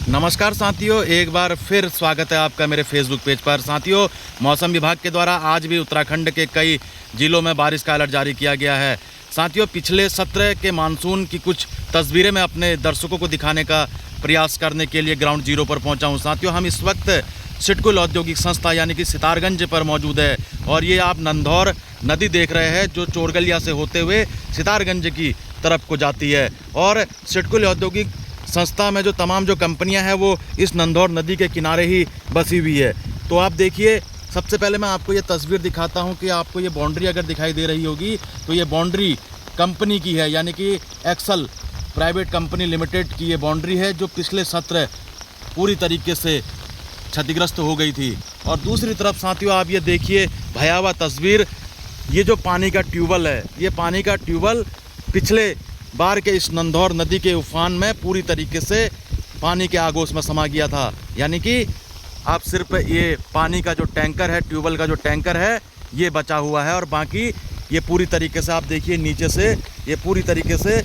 नमस्कार साथियों, एक बार फिर स्वागत है आपका मेरे फेसबुक पेज पर। साथियों, मौसम विभाग के द्वारा आज भी उत्तराखंड के कई जिलों में बारिश का अलर्ट जारी किया गया है। साथियों, पिछले सत्र के मानसून की कुछ तस्वीरें मैं अपने दर्शकों को दिखाने का प्रयास करने के लिए ग्राउंड जीरो पर पहुंचा हूं। साथियों, हम इस वक्त सिडकुल औद्योगिक संस्था यानी कि सितारगंज पर मौजूद है और ये आप नंधौर नदी देख रहे हैं जो चोरगलिया से होते हुए सितारगंज की तरफ को जाती है। और सिडकुल औद्योगिक संस्था में जो तमाम जो कंपनियां हैं वो इस नंधौर नदी के किनारे ही बसी हुई है। तो आप देखिए, सबसे पहले मैं आपको ये तस्वीर दिखाता हूं कि आपको ये बाउंड्री अगर दिखाई दे रही होगी तो ये बाउंड्री कंपनी की है, यानी कि एक्सल प्राइवेट कंपनी लिमिटेड की ये बाउंड्री है जो पिछले सत्र पूरी तरीके से क्षतिग्रस्त हो गई थी। और दूसरी तरफ साथियों, आप ये देखिए भयावह तस्वीर, ये जो पानी का ट्यूबवेल है, ये पानी का ट्यूबवेल पिछले बार के इस नंधौर नदी के उफान में पूरी तरीके से पानी के आगोश में समा गया था। यानी कि आप सिर्फ ये पानी का जो टैंकर है, ट्यूबवेल का जो टैंकर है, ये बचा हुआ है और बाकी ये पूरी तरीके से आप देखिए नीचे से ये पूरी तरीके से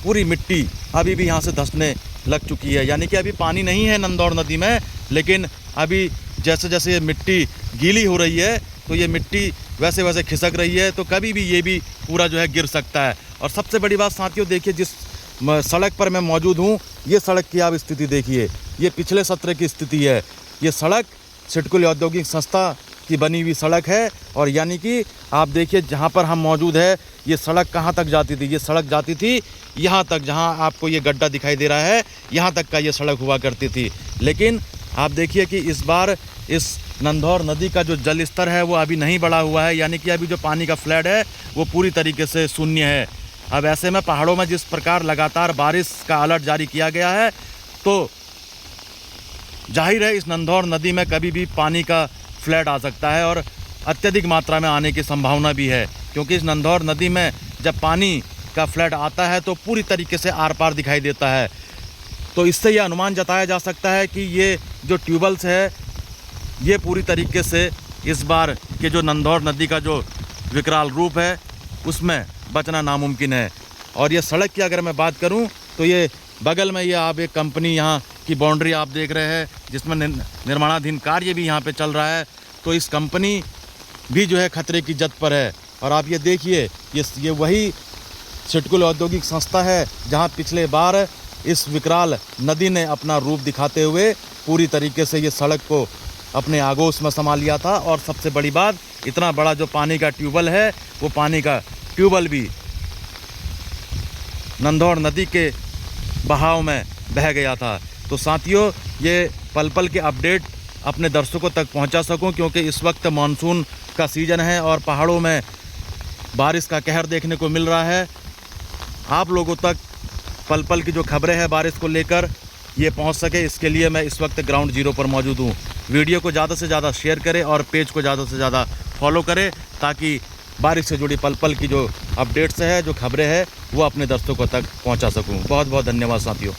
पूरी मिट्टी अभी भी यहाँ से धंसने लग चुकी है। यानी कि अभी पानी नहीं है नंधौर नदी में, लेकिन अभी जैसे जैसे ये मिट्टी गीली हो रही है तो ये मिट्टी वैसे वैसे खिसक रही है, तो कभी भी ये भी पूरा जो है गिर सकता है। और सबसे बड़ी बात साथियों, देखिए जिस सड़क पर मैं मौजूद हूँ, ये सड़क की आप स्थिति देखिए, ये पिछले सत्र की स्थिति है। ये सड़क सिडकुल औद्योगिक संस्था की बनी हुई सड़क है और यानी कि आप देखिए जहाँ पर हम मौजूद है, ये सड़क कहाँ तक जाती थी? ये सड़क जाती थी यहाँ तक, जहाँ आपको ये गड्ढा दिखाई दे रहा है, यहाँ तक का ये सड़क हुआ करती थी। लेकिन आप देखिए कि इस बार इस नंधौर नदी का जो जल स्तर है वो अभी नहीं बढ़ा हुआ है, यानी कि अभी जो पानी का फ्लड है वो पूरी तरीके से शून्य है। अब ऐसे में पहाड़ों में जिस प्रकार लगातार बारिश का अलर्ट जारी किया गया है, तो जाहिर है इस नंधौर नदी में कभी भी पानी का फ्लड आ सकता है और अत्यधिक मात्रा में आने की संभावना भी है, क्योंकि इस नंधौर नदी में जब पानी का फ्लड आता है तो पूरी तरीके से आर पार दिखाई देता है। तो इससे यह अनुमान जताया जा सकता है कि ये जो ट्यूबवेल्स है ये पूरी तरीके से इस बार के जो नंधौर नदी का जो विकराल रूप है उसमें बचना नामुमकिन है। और ये सड़क की अगर मैं बात करूं तो ये बगल में ये आप एक कंपनी यहाँ की बाउंड्री आप देख रहे हैं जिसमें निर्माणाधीन कार्य भी यहाँ पे चल रहा है, तो इस कंपनी भी जो है खतरे की जद पर है। और आप ये देखिए, ये वही सिडकुल औद्योगिक संस्था है जहाँ पिछले बार इस विकराल नदी ने अपना रूप दिखाते हुए पूरी तरीके से ये सड़क को अपने आगोश में समा लिया था। और सबसे बड़ी बात, इतना बड़ा जो पानी का ट्यूबवेल है वो पानी का ट्यूबवेल भी नंधौर नदी के बहाव में बह गया था। तो साथियों, ये पल पल के अपडेट अपने दर्शकों तक पहुंचा सकूं, क्योंकि इस वक्त मानसून का सीज़न है और पहाड़ों में बारिश का कहर देखने को मिल रहा है। आप लोगों तक पल पल की जो खबरें हैं बारिश को लेकर ये पहुंच सके, इसके लिए मैं इस वक्त ग्राउंड जीरो पर मौजूद हूं। वीडियो को ज़्यादा से ज़्यादा शेयर करें और पेज को ज़्यादा से ज़्यादा फॉलो करें, ताकि बारिश से जुड़ी पल पल की जो अपडेट्स है, जो खबरें हैं, वो अपने दर्शकों तक पहुंचा सकूं। बहुत बहुत धन्यवाद साथियों।